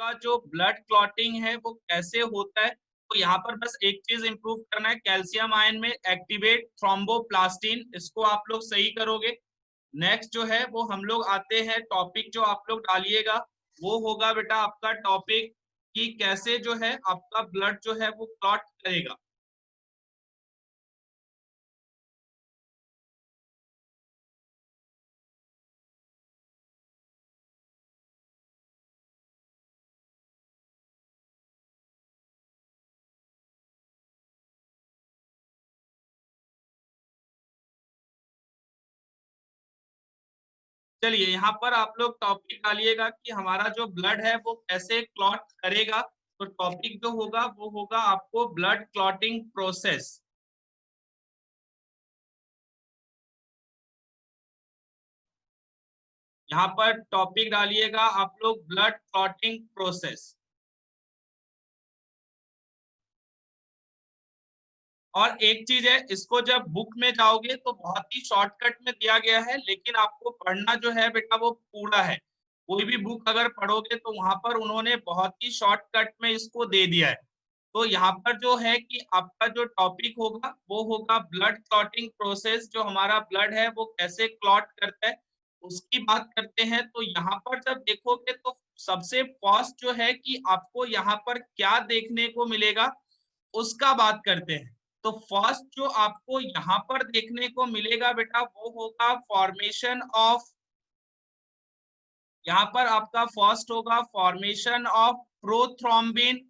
आपका जो blood clotting है वो कैसे होता है, तो यहाँ पर बस एक चीज इंप्रूव करना है, कैल्शियम आयन में एक्टिवेट थ्रोम्बोप्लास्टिन, इसको आप लोग सही करोगे। नेक्स्ट जो है वो हम लोग आते हैं टॉपिक जो आप लोग डालिएगा, वो होगा बेटा आपका टॉपिक कि कैसे जो है आपका ब्लड जो है वो क्लॉट करेगा। चलिए यहाँ पर आप लोग टॉपिक डालिएगा कि हमारा जो ब्लड है वो कैसे क्लॉट करेगा, तो टॉपिक जो होगा वो होगा आपको ब्लड क्लॉटिंग प्रोसेस। यहाँ पर टॉपिक डालिएगा आप लोग ब्लड क्लॉटिंग प्रोसेस। और एक चीज है, इसको जब बुक में जाओगे तो बहुत ही शॉर्टकट में दिया गया है, लेकिन आपको पढ़ना जो है बेटा वो पूरा है। कोई भी बुक अगर पढ़ोगे तो वहां पर उन्होंने बहुत ही शॉर्टकट में इसको दे दिया है। तो यहाँ पर जो है कि आपका जो टॉपिक होगा वो होगा ब्लड क्लॉटिंग प्रोसेस, जो हमारा ब्लड है वो कैसे क्लॉट करता है उसकी बात करते हैं। तो यहाँ पर जब देखोगे तो सबसे फर्स्ट जो है कि आपको यहाँ पर क्या देखने को मिलेगा उसका बात करते हैं। तो फर्स्ट जो आपको यहाँ पर देखने को मिलेगा बेटा वो होगा फॉर्मेशन ऑफ, यहाँ पर आपका फर्स्ट होगा फॉर्मेशन ऑफ प्रोथ्रोम्बिन।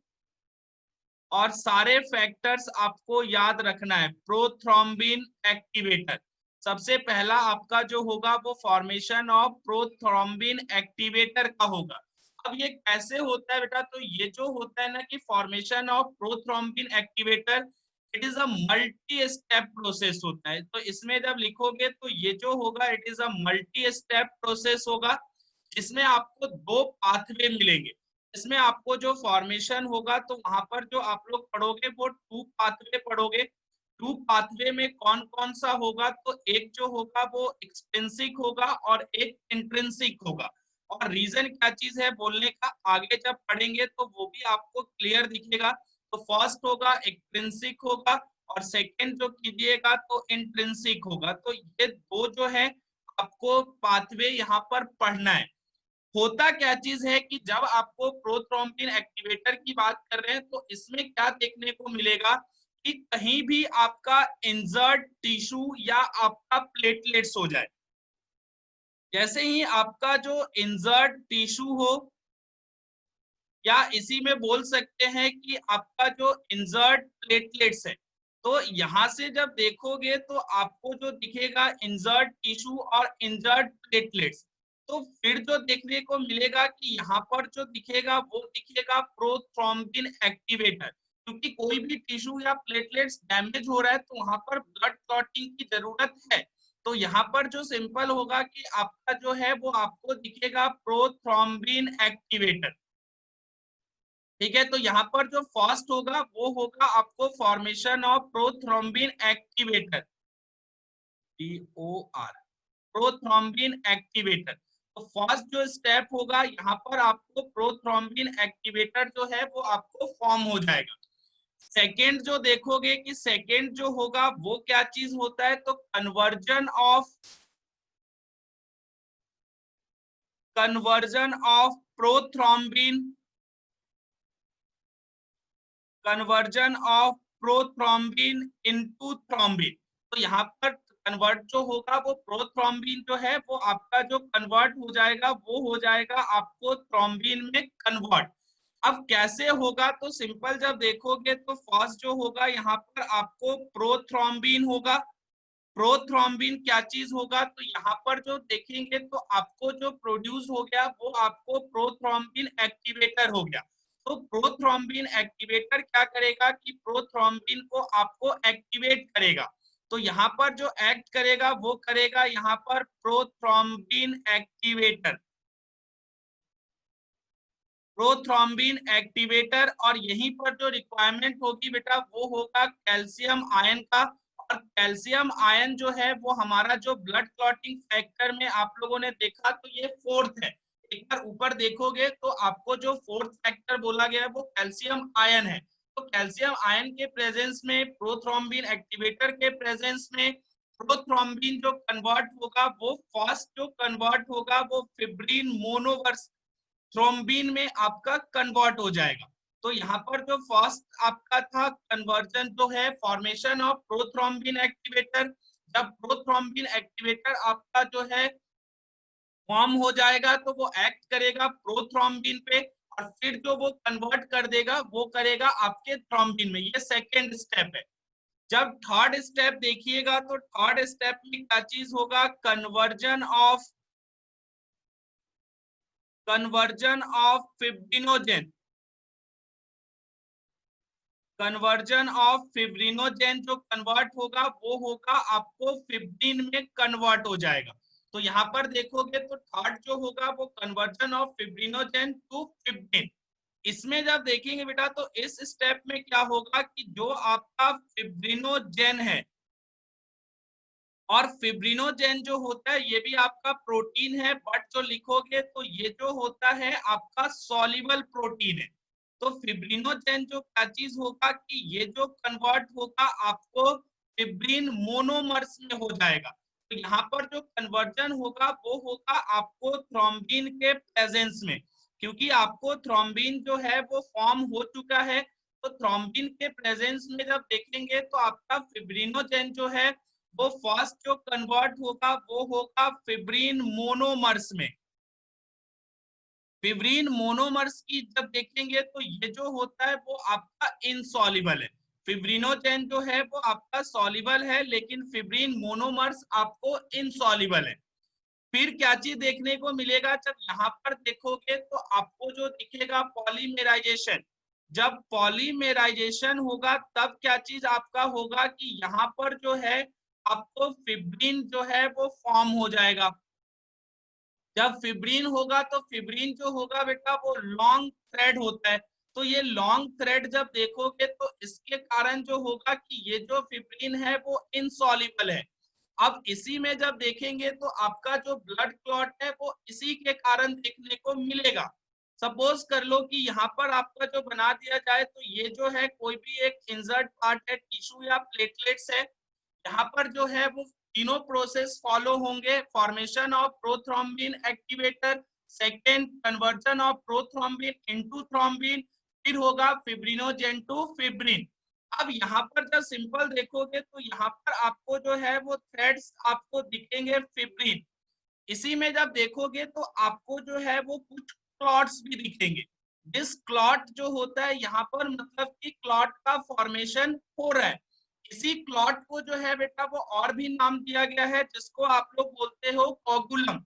और सारे फैक्टर्स आपको याद रखना है, प्रोथ्रोम्बिन एक्टिवेटर। सबसे पहला आपका जो होगा वो फॉर्मेशन ऑफ प्रोथ्रोम्बिन एक्टिवेटर का होगा। अब ये कैसे होता है बेटा, तो ये जो होता है ना कि formation of prothrombin activator, it is a multi step process होता है। तो इसमें जब लिखोगे तो ये जो होगा it is a multi step process होगा, जिसमें आपको दो पाथवे मिलेंगे। इसमें आपको जो फॉर्मेशन होगा तो वहां पर जो आप लोग पढ़ोगे वो टू पाथवे पढ़ोगे। टू पाथवे में कौन कौन सा होगा, तो एक जो होगा वो एक्सट्रिंसिक होगा और एक इंट्रिंसिक होगा। और रीजन क्या चीज है बोलने का आगे जब पढ़ेंगे तो वो भी आपको क्लियर दिखेगा। तो फर्स्ट होगा एक्सट्रिंसिक होगा और सेकंड जो कीजिएगा तो इंट्रिंसिक होगा। तो ये दो जो है आपको पाथवे यहाँ पर पढ़ना है। होता क्या चीज है कि जब आपको प्रोथ्रोम्बिन एक्टिवेटर की बात कर रहे हैं तो इसमें क्या देखने को मिलेगा कि कहीं भी आपका इंजर्ड टिश्यू या आपका प्लेटलेट्स हो जाए। जैसे ही आपका जो इंजर्ड टिश्यू हो, या इसी में बोल सकते हैं कि आपका जो इंजर्ड प्लेटलेट्स है, तो यहां से जब देखोगे तो आपको जो दिखेगा इंजर्ड टिश्यू और इंजर्ड प्लेटलेट्स, तो फिर जो देखने को मिलेगा कि यहाँ पर जो दिखेगा वो दिखेगा प्रोथ्रोम्बिन एक्टिवेटर। क्योंकि कोई भी टिश्यू या प्लेटलेट्स डैमेज हो रहा है तो वहां पर ब्लड क्लॉटिंग की जरूरत है। तो यहाँ पर जो सिंपल होगा कि आपका जो है वो आपको दिखेगा प्रोथ्रोम्बिन एक्टिवेटर। ठीक है, तो यहाँ पर जो फर्स्ट होगा वो होगा आपको formation of prothrombin activator, POR, prothrombin activator. तो फर्स्ट जो स्टेप होगा यहाँ पर आपको प्रोथ्रोम्बिन एक्टिवेटर जो है वो आपको फॉर्म हो जाएगा। सेकेंड जो देखोगे कि सेकेंड जो होगा वो क्या चीज होता है, तो conversion of prothrombin, conversion of prothrombin into thrombin. तो यहाँ पर कन्वर्ट जो होगा वो प्रोथ्रोम्बिन जो है वो आपका जो कन्वर्ट हो जाएगा वो हो जाएगा आपको थ्रोम्बिन में कन्वर्ट। अब कैसे होगा, तो सिंपल जब देखोगे तो फर्स्ट जो होगा यहाँ पर आपको प्रोथ्रोम्बिन होगा। प्रोथ्रोम्बिन क्या चीज होगा, तो यहाँ पर जो देखेंगे तो आपको जो प्रोड्यूस हो गया वो आपको प्रोथ्रोम्बिन एक्टिवेटर हो गया। तो प्रोथ्रोम्बिन एक्टिवेटर क्या करेगा कि प्रोथ्रोम्बिन को आपको एक्टिवेट करेगा। तो यहाँ पर जो एक्ट करेगा वो करेगा यहाँ पर प्रोथ्रोम्बिन एक्टिवेटर, प्रोथ्रोम्बिन एक्टिवेटर। और यहीं पर जो रिक्वायरमेंट होगी बेटा वो होगा कैल्शियम आयन का। और कैल्शियम आयन जो है वो हमारा जो ब्लड क्लॉटिंग फैक्टर में आप लोगों ने देखा तो ये फोर्थ है। एक बार ऊपर देखोगे तो आपको जो फोर्थ फैक्टर बोला गया है वो कैल्शियम आयन है। तो कैल्शियम आयन के प्रेजेंस में, प्रोथ्रोम्बिन एक्टिवेटर के प्रेजेंस में, प्रोथ्रोम्बिन जो कन्वर्ट होगा वो फर्स्ट जो कन्वर्ट होगा वो फिब्रिन मोनोमर्स थ्रोम्बिन में आपका कन्वर्ट हो जाएगा। तो यहाँ पर जो फर्स्ट आपका था कन्वर्जन जो है फॉर्मेशन ऑफ प्रोथ्रोम्बिन एक्टिवेटर, जब प्रोथ्रोम्बिन एक्टिवेटर आपका जो है फॉर्म हो जाएगा तो वो एक्ट करेगा प्रोथ्रोम्बिन पे, और फिर जो वो कन्वर्ट कर देगा वो करेगा आपके थ्रोम्बिन में। ये सेकेंड स्टेप है। जब थर्ड स्टेप देखिएगा तो थर्ड स्टेप में क्या चीज होगा, conversion of fibrinogen, conversion of fibrinogen जो कन्वर्ट होगा वो होगा आपको फिब्रिन में कन्वर्ट हो जाएगा। तो यहाँ पर देखोगे तो थर्ड जो होगा वो conversion of fibrinogen to fibrin. इसमें जब देखेंगे बेटा तो इस स्टेप में क्या होगा कि जो आपका फिब्रिनोजेन है, और फिब्रिनोजेन जो होता है ये भी आपका प्रोटीन है, बट जो लिखोगे तो ये जो होता है आपका सॉल्युबल प्रोटीन है। तो फिब्रिनोजेन जो क्या चीज होगा कि ये जो कन्वर्ट होगा आपको फिब्रिन मोनोमर्स में हो जाएगा। तो यहाँ पर जो कन्वर्जन होगा वो होगा आपको थ्रोम्बिन के प्रेजेंस में, क्योंकि आपको थ्रोम्बिन जो है वो फॉर्म हो चुका है। तो थ्रोम्बिन के प्रेजेंस में जब देखेंगे तो आपका फिब्रिनोजेन जो है वो फर्स्ट जो कन्वर्ट होगा वो होगा फिब्रिन मोनोमर्स में। फिब्रिन मोनोमर्स की जब देखेंगे तो ये जो होता है वो आपका इनसॉल्युबल है। फिब्रिनोजेन जो है वो आपका सॉल्युबल है, लेकिन फिब्रिन मोनोमर्स आपको इनसॉल्युबल है। फिर क्या चीज देखने को मिलेगा, जब यहाँ पर देखोगे तो आपको जो दिखेगा पॉलीमेराइजेशन। जब पॉलीमेराइजेशन होगा तब क्या चीज आपका होगा कि यहाँ पर जो है आपको फिब्रिन जो है वो फॉर्म हो जाएगा। जब फिब्रिन होगा तो फिब्रिन जो होगा बेटा वो लॉन्ग थ्रेड होता है। तो ये लॉन्ग थ्रेड जब देखोगे तो इसके कारण जो होगा कि ये जो फिब्रिन है वो इनसॉल्युबल है। अब इसी में जब देखेंगे तो आपका जो ब्लड क्लॉट है वो इसी के कारण देखने को मिलेगा। सपोज कर लो कि यहाँ पर आपका जो बना दिया जाए तो ये जो है कोई भी एक इंजर्ड पार्ट है, टिश्यू या प्लेटलेट्स है, यहाँ पर जो है वो तीनों प्रोसेस फॉलो होंगे। Formation of prothrombin activator, second conversion of prothrombin into thrombin, फिर होगा फिब्रिनोजेन टू फिब्रिन। अब यहाँ पर जब सिंपल देखोगे तो यहाँ पर आपको जो है वो थ्रेड्स आपको दिखेंगे फिब्रिन। इसी में जब देखोगे तो आपको जो है वो कुछ क्लॉट्स भी दिखेंगे। दिस क्लॉट जो होता है यहाँ पर मतलब कि क्लॉट का फॉर्मेशन हो रहा है। इसी क्लॉट को जो है बेटा वो और भी नाम दिया गया है जिसको आप लोग बोलते हो कोगुलम।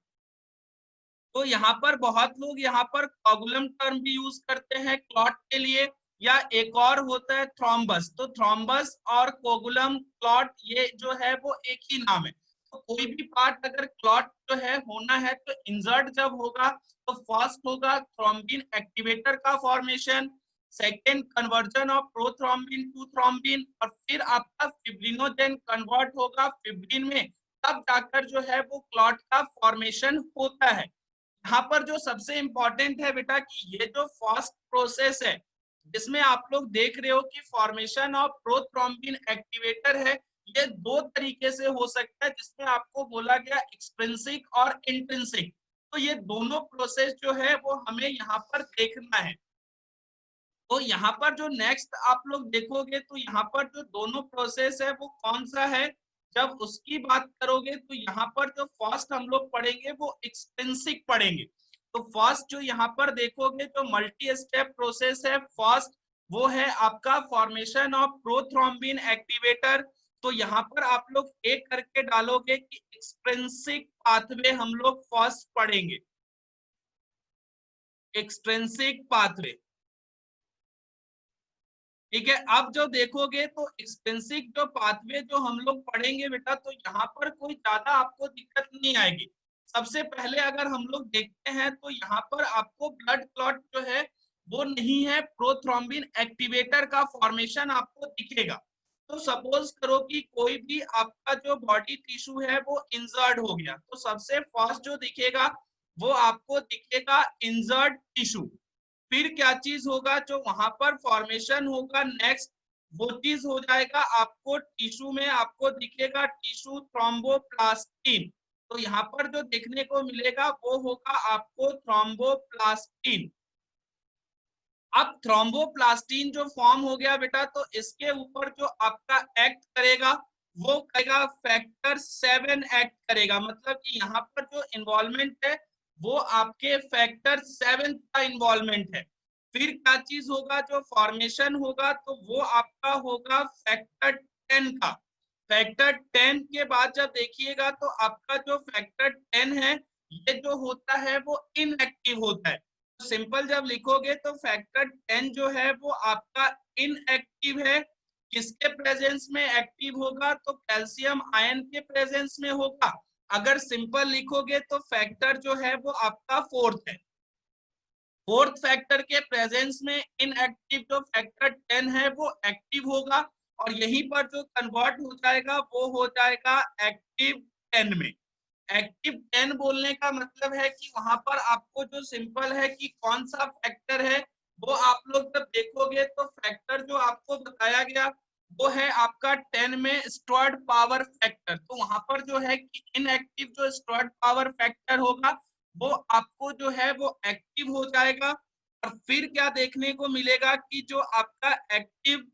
तो यहाँ पर बहुत लोग यहाँ पर कोगुलम टर्म भी यूज करते हैं क्लॉट के लिए, या एक और होता है थ्रोम्बस। तो थ्रोम्बस और कोगुलम क्लॉट ये जो है वो एक ही नाम है। तो कोई भी पार्ट अगर क्लॉट जो है होना है तो इंजर्ट जब होगा तो फर्स्ट होगा थ्रोम्बिन एक्टिवेटर का formation, second conversion of prothrombin to thrombin, और फिर आपका फिब्रिनोजेन कन्वर्ट होगा फिब्रिन में, तब जाकर जो है वो क्लॉट का फॉर्मेशन होता है। यहाँ पर जो सबसे इंपॉर्टेंट है बेटा कि ये जो फर्स्ट प्रोसेस है जिसमें आप लोग देख रहे हो कि फॉर्मेशन ऑफ प्रोथ्रोम्बिन एक्टिवेटर है, ये दो तरीके से हो सकता है जिसमें आपको बोला गया एक्सट्रिंसिक और इंट्रिंसिक। तो ये दोनों प्रोसेस जो है वो हमें यहाँ पर देखना है। तो यहाँ पर जो नेक्स्ट आप लोग देखोगे तो यहाँ पर जो दोनों प्रोसेस है वो कौन सा है, जब उसकी बात करोगे तो यहाँ पर जो फर्स्ट हम लोग पढ़ेंगे वो एक्सट्रिंसिक पढ़ेंगे। तो फर्स्ट जो यहाँ पर देखोगे जो मल्टी स्टेप प्रोसेस है फर्स्ट, वो है आपका फॉर्मेशन ऑफ प्रोथ्रोम्बिन एक्टिवेटर। तो यहाँ पर आप लोग एक करके डालोगे कि एक्सट्रिंसिक पाथवे हम लोग फर्स्ट पढ़ेंगे, एक्सट्रिंसिक पाथवे। ठीक है, अब जो देखोगे तो एक्सपेंसिव जो पाथवे जो हम लोग पढ़ेंगे बेटा तो यहाँ पर कोई ज्यादा आपको दिक्कत नहीं आएगी। सबसे पहले अगर हम लोग देखते हैं तो यहाँ पर आपको ब्लड क्लॉट जो है वो नहीं है, प्रोथ्रोम्बिन एक्टिवेटर का फॉर्मेशन आपको दिखेगा। तो सपोज करो कि कोई भी आपका जो बॉडी टिश्यू है वो इंजर्ड हो गया, तो सबसे फर्स्ट जो दिखेगा वो आपको दिखेगा इंजर्ड टिश्यू। फिर क्या चीज होगा, जो वहां पर फॉर्मेशन होगा नेक्स्ट, वो चीज हो जाएगा आपको टिश्यू में आपको दिखेगा टिश्यू थ्रोम्बोप्लास्टिन। तो यहाँ पर जो देखने को मिलेगा वो होगा आपको थ्रोम्बोप्लास्टिन। अब थ्रोम्बोप्लास्टिन जो फॉर्म हो गया बेटा, तो इसके ऊपर जो आपका एक्ट करेगा वो करेगा फैक्टर 7 एक्ट करेगा। मतलब कि यहाँ पर जो इन्वॉल्वमेंट है वो आपके फैक्टर 7 का इन्वॉल्वमेंट है। फिर क्या चीज होगा, जो फॉर्मेशन होगा तो वो आपका होगा फैक्टर 10 का। फैक्टर 10 के बाद जब देखिएगा तो आपका जो फैक्टर 10 है ये जो होता है वो इनएक्टिव होता है। सिंपल जब लिखोगे तो फैक्टर 10 जो है वो आपका इनएक्टिव है। किसके प्रेजेंस में एक्टिव होगा, तो कैल्शियम आयन के प्रेजेंस में होगा। अगर सिंपल लिखोगे तो फैक्टर जो है वो आपका फोर्थ है। फोर्थ फैक्टर के प्रेजेंस में इनएक्टिव जो फैक्टर 10 है वो एक्टिव होगा, और यहीं पर जो कन्वर्ट हो जाएगा वो हो जाएगा एक्टिव 10 में। एक्टिव 10 बोलने का मतलब है कि वहां पर आपको जो सिंपल है कि कौन सा फैक्टर है, वो आप लोग जब देखोगे तो फैक्टर जो आपको बताया गया वो है आपका 10 में स्टोर्ड पावर फैक्टर। तो वहां पर जो है कि इनएक्टिव जो स्टोर्ड पावर फैक्टर होगा वो आपको जो है वो एक्टिव हो जाएगा। और फिर क्या देखने को मिलेगा कि जो आपका एक्टिव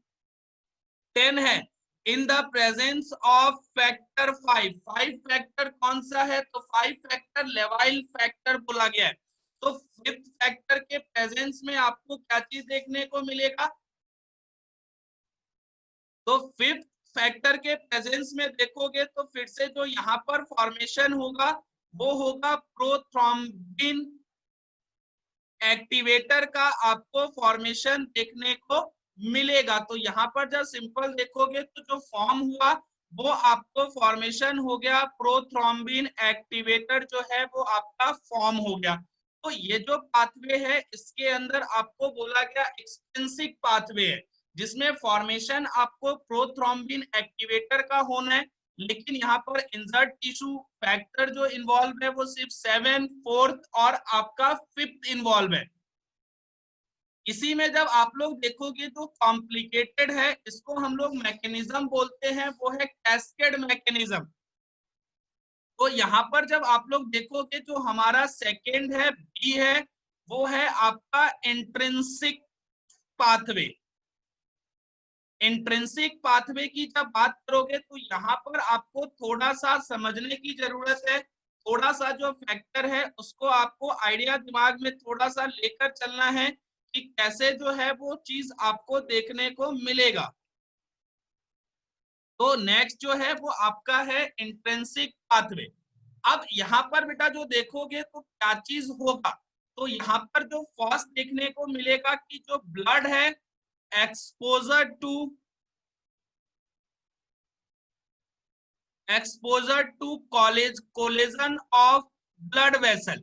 10 है in the presence of factor 5। 5 factor कौन सा है, तो 5 फैक्टर लेवाइल फैक्टर बोला गया है। तो फिफ्थ फैक्टर के प्रेजेंस में आपको क्या चीज देखने को मिलेगा, तो फिफ्थ फैक्टर के प्रेजेंस में देखोगे तो फिर से जो यहाँ पर फॉर्मेशन होगा वो होगा प्रोथ्रोम्बिन एक्टिवेटर का आपको फॉर्मेशन देखने को मिलेगा। तो यहाँ पर जब सिंपल देखोगे तो जो फॉर्म हुआ वो आपको फॉर्मेशन हो गया प्रोथ्रोम्बिन एक्टिवेटर जो है वो आपका फॉर्म हो गया। तो ये जो पाथवे है इसके अंदर आपको बोला गया एक्सट्रिंसिक पाथवे है, जिसमें फॉर्मेशन आपको प्रोथ्रोम्बिन एक्टिवेटर का होना है। लेकिन यहाँ पर इंसर्ट टिश्यू फैक्टर जो इन्वॉल्व है वो सिर्फ 7, फोर्थ और आपका फिफ्थ इन्वॉल्व है। इसी में जब आप लोग देखोगे तो कॉम्प्लिकेटेड है, इसको हम लोग मैकेनिज्म बोलते हैं, वो है कैस्केड मैकेनिज्म। तो यहाँ पर जब आप लोग देखोगे जो हमारा सेकेंड है बी है वो है आपका इंट्रिंसिक पाथवे। इंट्रिंसिक पाथवे की जब बात करोगे तो यहाँ पर आपको थोड़ा सा समझने की जरूरत है। थोड़ा सा जो फैक्टर है उसको आपको आइडिया दिमाग में थोड़ा सा लेकर चलना है कि कैसे जो है वो चीज आपको देखने को मिलेगा। तो नेक्स्ट जो है वो आपका है इंट्रिंसिक पाथवे। अब यहाँ पर बेटा जो देखोगे तो क्या चीज होगा, तो यहाँ पर जो फर्स्ट देखने को मिलेगा कि जो ब्लड है exposure to collagen of blood vessel.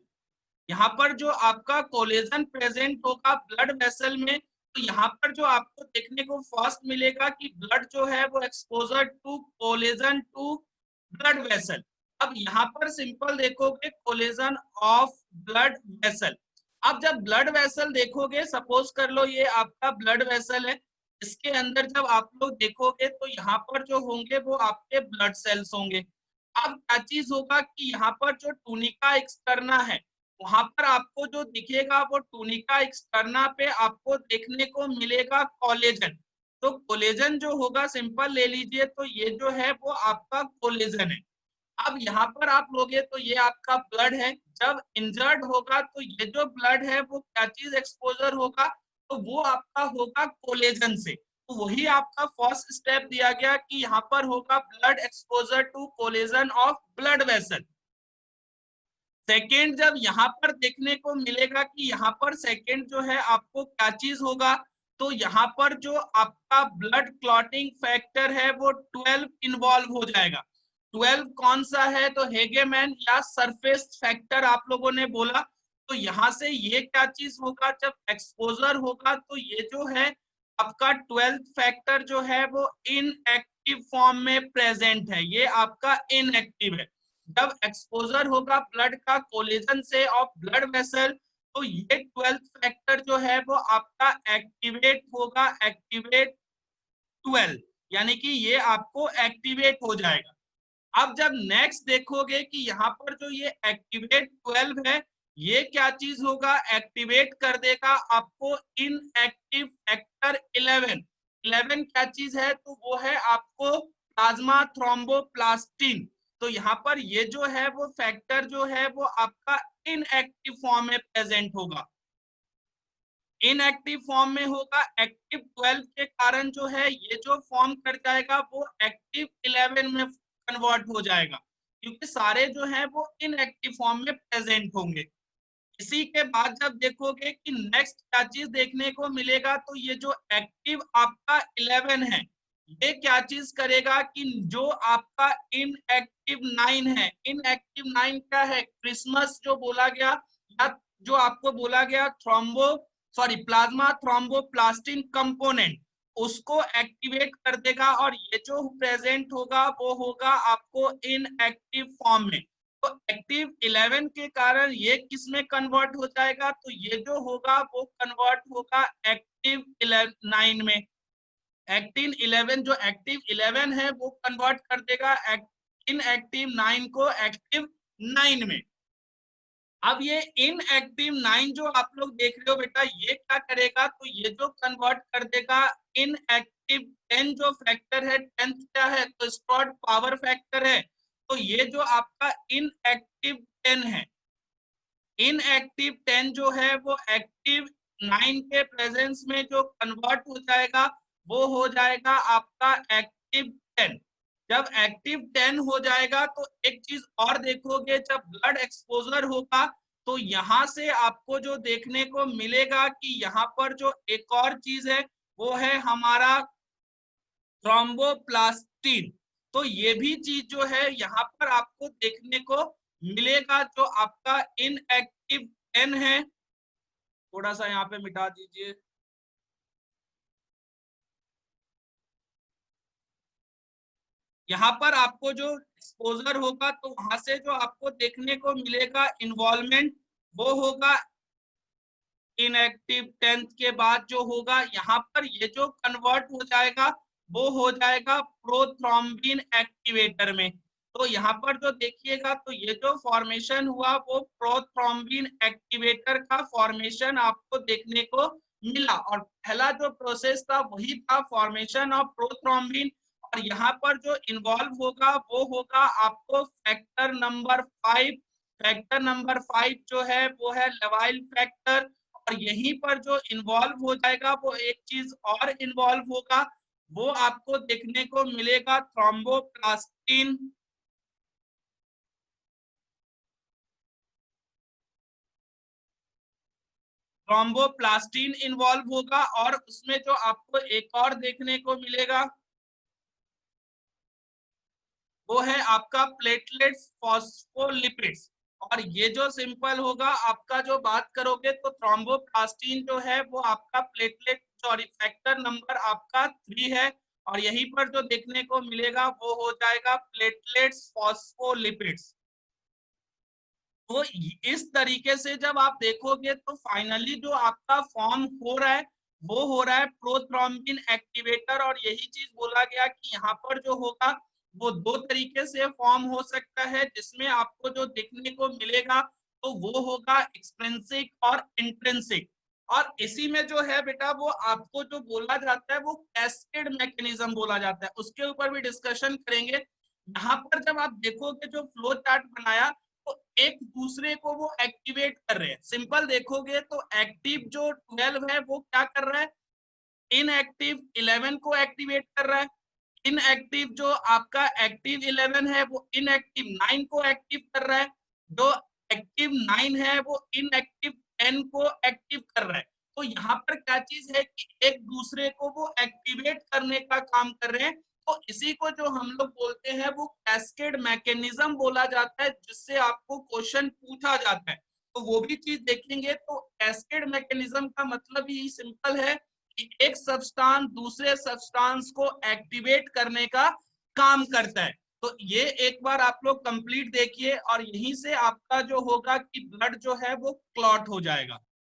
यहाँ पर जो आपका कोलेजन प्रेजेंट होगा ब्लड वेसल में, तो यहाँ पर जो आपको देखने को फर्स्ट मिलेगा कि ब्लड जो है वो exposure to collagen to blood vessel. अब यहाँ पर सिंपल देखोगे कोलेजन ऑफ ब्लड वेसल। अब जब ब्लड वेसल देखोगे, सपोज कर लो ये आपका ब्लड वेसल है, इसके अंदर जब आप लोग देखोगे तो यहाँ पर जो होंगे वो आपके ब्लड सेल्स होंगे। अब क्या चीज होगा कि यहाँ पर जो टूनिका एक्सटर्ना है वहां पर आपको जो दिखेगा वो टूनिका एक्सटर्ना पे आपको देखने को मिलेगा कोलेजन। तो कोलेजन जो होगा सिंपल ले लीजिए, तो ये जो है वो आपका कोलेजन है। अब यहाँ पर आप लोगे तो ये आपका ब्लड है, जब इंजर्ड होगा तो ये जो ब्लड है वो क्या चीज एक्सपोजर होगा, तो वो आपका होगा कोलेजन से। तो वही आपका फर्स्ट स्टेप दिया गया कि यहाँ पर होगा blood exposure to collagen of blood vessel. Second जब यहाँ पर देखने को मिलेगा कि यहाँ पर सेकेंड जो है आपको क्या चीज होगा, तो यहाँ पर जो आपका ब्लड क्लॉटिंग फैक्टर है वो 12 इन्वॉल्व हो जाएगा। 12 कौन सा है, तो हेगेमैन या सरफेस फैक्टर आप लोगों ने बोला। तो यहाँ से ये क्या चीज होगा, जब एक्सपोजर होगा तो ये जो है आपका 12th फैक्टर जो है वो इनएक्टिव फॉर्म में प्रेजेंट है, ये आपका इनएक्टिव है। जब एक्सपोजर होगा ब्लड का कोलिजन से ऑफ ब्लड वेसल, तो ये 12th फैक्टर जो है वो आपका एक्टिवेट होगा, एक्टिवेट 12, यानी कि ये आपको एक्टिवेट हो जाएगा। अब जब नेक्स्ट देखोगे कि यहाँ पर जो ये एक्टिवेट 12 है, ये क्या चीज होगा, एक्टिवेट कर देगा आपको इनएक्टिव फैक्टर 11। 11 क्या चीज है, तो वो है आपको प्लाज्मा थ्रोम्बोप्लास्टिन। तो यहाँ पर ये जो है वो फैक्टर जो है वो आपका इनएक्टिव फॉर्म में प्रेजेंट होगा, इनएक्टिव फॉर्म में होगा। एक्टिव 12 के कारण जो है ये जो फॉर्म कर जाएगा वो एक्टिव 11 में कन्वर्ट हो जाएगा, क्योंकि सारे जो है वो इनएक्टिव फॉर्म में प्रेजेंट होंगे। इसी के बाद जब देखोगे कि नेक्स्ट क्या चीज देखने को मिलेगा, तो ये जो एक्टिव आपका 11 है, ये क्या चीज करेगा कि जो आपका इनएक्टिव 9 है, इनएक्टिव 9 क्या है, क्रिसमस जो बोला गया या जो आपको बोला गया प्लाज्मा थ्रोम्बोप्लास्टिन कंपोनेंट, उसको एक्टिवेट कर देगा और ये जो प्रेजेंट होगा वो होगा आपको इनएक्टिव फॉर्म में। तो एक्टिव 11 के कारण ये किस में कन्वर्ट हो जाएगा, तो ये जो होगा वो कन्वर्ट होगा एक्टिव 9 में। एक्टिव 11 जो एक्टिव 11 है वो कन्वर्ट कर देगा इनएक्टिव 9 को एक्टिव 9 में। अब ये इनएक्टिव 9 जो आप लोग देख रहे हो बेटा, ये क्या करेगा, तो ये जो कन्वर्ट कर देगा इनएक्टिव 10 जो फैक्टर है, 10th क्या है, तो स्टोर्ड पावर फैक्टर है। तो ये जो आपका इनएक्टिव 10 है, इनएक्टिव 10 जो है वो एक्टिव 9 के प्रेजेंस में जो कन्वर्ट हो जाएगा वो हो जाएगा आपका एक्टिव 10। जब एक्टिव 10 हो जाएगा तो एक चीज और देखोगे, जब ब्लड एक्सपोजर होगा तो यहां से आपको जो देखने को मिलेगा कि यहाँ पर जो एक और चीज है वो है हमारा थ्रोम्बोप्लास्टिन। तो ये भी चीज जो है यहाँ पर आपको देखने को मिलेगा, जो आपका इनएक्टिव 10 है। थोड़ा सा यहाँ पे मिटा दीजिए। यहाँ पर आपको जो एक्सपोजर होगा तो वहां से जो आपको देखने को मिलेगा इन्वॉल्वमेंट, वो होगा इनएक्टिव 10 के बाद जो होगा यहाँ पर ये जो कन्वर्ट हो जाएगा वो हो जाएगा प्रोथ्रोम्बिन एक्टिवेटर में। तो यहाँ पर जो देखिएगा तो ये जो फॉर्मेशन हुआ वो प्रोथ्रोम्बिन एक्टिवेटर का फॉर्मेशन आपको देखने को मिला, और पहला जो प्रोसेस था वही था फॉर्मेशन ऑफ प्रोथ्रोम्बिन। और यहाँ पर जो इन्वॉल्व होगा वो होगा आपको फैक्टर नंबर 5। फैक्टर नंबर 5 जो है वो है लेवाइल फैक्टर। और यहीं पर जो इन्वॉल्व हो जाएगा वो एक चीज और इन्वॉल्व होगा, वो आपको देखने को मिलेगा थ्रोम्बोप्लास्टिन। थ्रोम्बोप्लास्टिन इन्वॉल्व होगा, और उसमें जो आपको एक और देखने को मिलेगा वो है आपका प्लेटलेट्स फॉस्फोलिपिड्स। और ये जो सिंपल होगा आपका, जो बात करोगे तो थ्रोम्बोप्लास्टिन जो है वो आपका प्लेटलेट फैक्टर नंबर आपका 3 है, और यहीं पर जो देखने को मिलेगा वो हो जाएगा प्लेटलेट्स फॉस्फोलिपिड्स। तो इस तरीके से जब आप देखोगे तो फाइनली जो आपका फॉर्म हो रहा है वो हो रहा है प्रोथ्रोम्बिन एक्टिवेटर। और यही चीज बोला गया कि यहाँ पर जो होगा वो दो तरीके से फॉर्म हो सकता है, जिसमें आपको जो देखने को मिलेगा तो वो होगा एक्सट्रिंसिक और इंट्रिंसिक। और इसी में जो है बेटा वो आपको जो बोला जाता है वो कैस्केड मैकेनिज्म बोला जाता है, उसके ऊपर भी डिस्कशन करेंगे। यहाँ पर जब आप देखोगे जो फ्लो चार्ट बनाया तो एक दूसरे को वो एक्टिवेट कर रहे हैं। सिंपल देखोगे तो एक्टिव जो 12 है वो क्या कर रहा है, इनएक्टिव 11 को एक्टिवेट कर रहा है। इनएक्टिव जो आपका एक्टिव 11 है वो इनएक्टिव 9 को एक्टिव कर रहा है। जो एक्टिव 9 है वो इनएक्टिव 10 को एक्टिव कर रहा है। तो यहाँ पर क्या चीज है कि एक दूसरे को वो एक्टिवेट करने का काम कर रहे हैं। तो इसी को जो हम लोग बोलते हैं वो कैस्केड मैकेनिज्म बोला जाता है, जिससे आपको क्वेश्चन पूछा जाता है। तो वो भी चीज देखेंगे। तो कैस्केड मैकेनिज्म का मतलब ही सिंपल है कि एक सब्सटेंस दूसरे सब्सटेंस को एक्टिवेट करने का काम करता है। तो ये एक बार आप लोग कंप्लीट देखिए और यहीं से आपका जो होगा कि ब्लड जो है वो क्लॉट हो जाएगा।